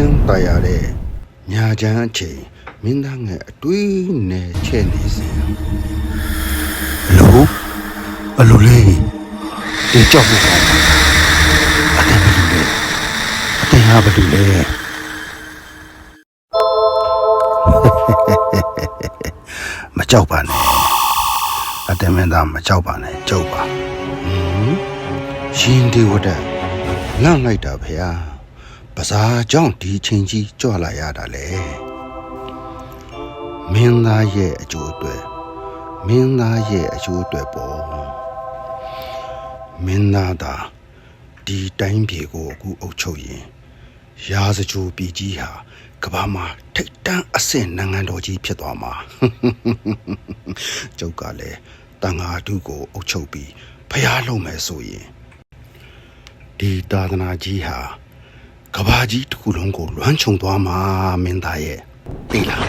ချမ်းတာရတဲ့ညာချမ်းအချိန်မင်းသားငယ်အတွေးနဲ့ချဲ့နေစေအလိုလေးဒီကြောက်နေပါအတဲဘယ်လိုလဲအတဲဟာဘယ်လိုလဲမကြောက်ပါနဲ့အတဲမင်းသားမကြောက်ပါနဲ့ကြောက်ပါရှင်ဒီဝတ်တဲ့လန့်လိုက်တာဖေဟာပစားကြောင့်ဒီချိန်ကြီးကြွလာရတာလေမင်းသားရဲ့အကျိုးအတွက်ပေါ့မင်းသားသာဒီတိုင်းပြည်ကိုအခုအုပ်ချုပ်ရင်ရာဇဂိုပြည်ကြီးဟာကမ္ဘာမှာထိပ်တန်းအဆင့်နိုင်ငံတော်ကြီးဖြစ်သွားမှာကျုပ်ကလည်းတန်ဃာတုကိုအုပ်ချုပ်ပြီးဖျားလုံးမယ်ဆိုရင်ဒီသာသနာကြီးဟာကဘာကြီးတစ်ခုလုံးကိုလွှမ်းခြုံသွားမှာမင်းသားရဲ့သိလား